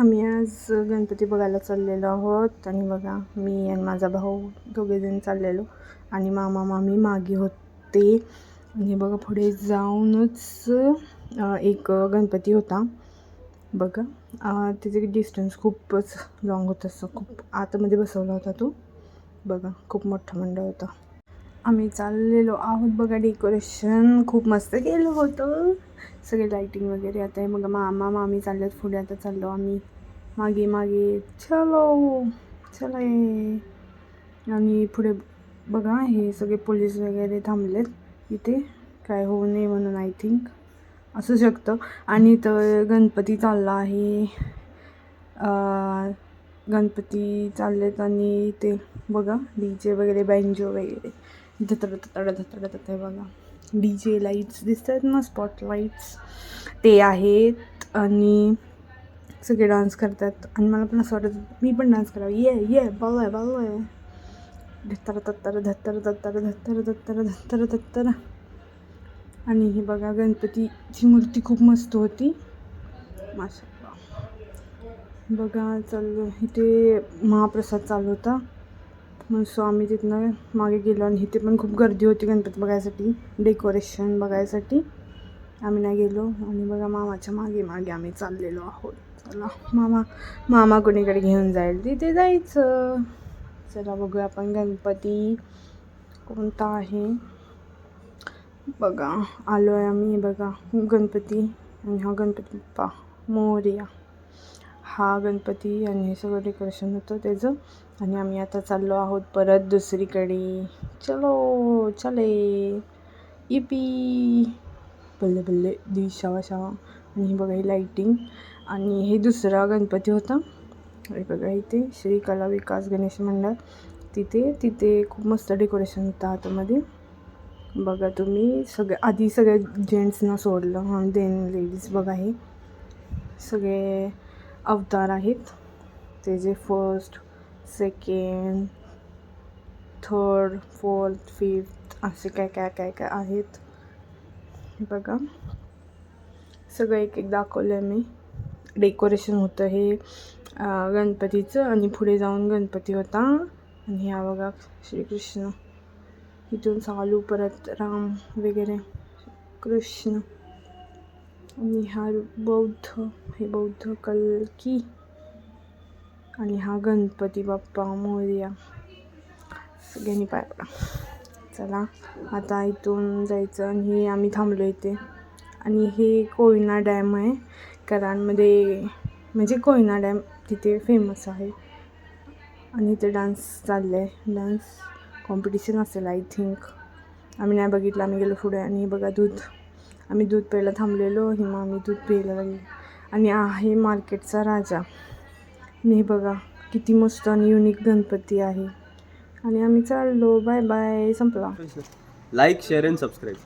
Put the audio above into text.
आम्ही आज गणपती बघायला चाललेलो आहोत आणि बघा मी आणि माझा भाऊ दोघेजण चाललेलो आणि मामा मामी मागे होते आणि बघा पुढे जाऊनच एक गणपती होता बघा. त्याचे डिस्टन्स खूपच लॉंग होतं, असं खूप आतमध्ये बसवला होता तो बघा, खूप मोठा मंडळ होता. आम्ही चाललेलो आहोत बघा, डेकोरेशन खूप मस्त केलं होतं, सगळे लाईटिंग वगैरे. आता हे बघा मामा मामी चाललेत पुढे, आता चाललो आम्ही मागे मागे. चलो चला ये. आणि पुढे बघा हे सगळे पोलीस वगैरे थांबलेत इथे, काय होऊ नये म्हणून आय थिंक असू शकतं. आणि तर गणपती चालला आहे, गणपती चाललेत आणि ते बघा डीजे वगैरे बँजो वगैरे धतड आहे बघा. डीजे लाईट्स दिसत आहेत ना, स्पॉटलाईट्स ते आहेत आणि सगळे डान्स करतात. आणि मला पण असं वाटतं मी पण डान्स करावं. ये बालय धत्तर. आणि हे बघा गणपतीची मूर्ती खूप मस्त होती माशाल्लाह. बघा चालू इथे महाप्रसाद चालू होता, मग सो आम्ही तिथनं मागे गेलो आणि इथे पण खूप गर्दी होती गणपती बघायसाठी, डेकोरेशन बघायसाठी. आम्ही नाही गेलो आणि बघा मामाच्या मागे मागे आम्ही चाललेलो आहोत. चला मामा कोणीकडे घेऊन जाईल तिथे जायचं. चला बघूया आपण गणपती कोणता आहे. बघा आलो आहे आम्ही, बघा गणपती. आणि हा गणपती बाप्पा मोरया, हा गणपती. आणि हे सगळं डेकोरेशन होतं त्याचं. आणि आम्ही आता चाललो आहोत परत दुसरीकडे. चले इपी बल्ले बल्ले दिशावा शावा. आणि हे बघा ही लाईटिंग. आणि हे दुसरा गणपती होता, हे बघा इथे श्री कला विकास गणेश मंडळ. तिथे खूप मस्त डेकोरेशन होतं आतमध्ये बघा. तुम्ही आधी सगळ्या जेंट्सना सोडलं आणि देन लेडीज. बघा हे सगळे अवतार आहेत ते जे first, second, third, fourth, fifth असे काय आहेत बघा. सगळं एक दाखवलं आहे मी. डेकोरेशन होतं हे गणपतीचं. आणि पुढे जाऊन गणपती होता आणि ह्या बघा श्रीकृष्ण. इथून चालू परत राम वगैरे, कृष्ण. आणि हा बौद्ध, हे बौद्ध कल्की. आणि हा गणपती बाप्पा मोरया. सगळ्यांनी पाय पडा. चला आता इथून जायचं. आणि आम्ही थांबलो इथे. आणि हे कोयना डॅम आहे कराडमध्ये, म्हणजे कोयना डॅम तिथे फेमस आहे. आणि इथे डान्स चाललं आहे, डान्स कॉम्पिटिशन असेल आय थिंक. आम्ही नाही बघितलं, आम्ही गेलो पुढे. आणि बघा दूध, आम्ही दूध प्यायला थांबलेलो, ही आम्ही दूध प्यायला लागले. आणि आहे मार्केटचा राजा. आणि हे बघा किती मस्त आणि युनिक गणपती आहे. आणि आम्ही चाललो, बाय बाय, संपला. Like, share and subscribe.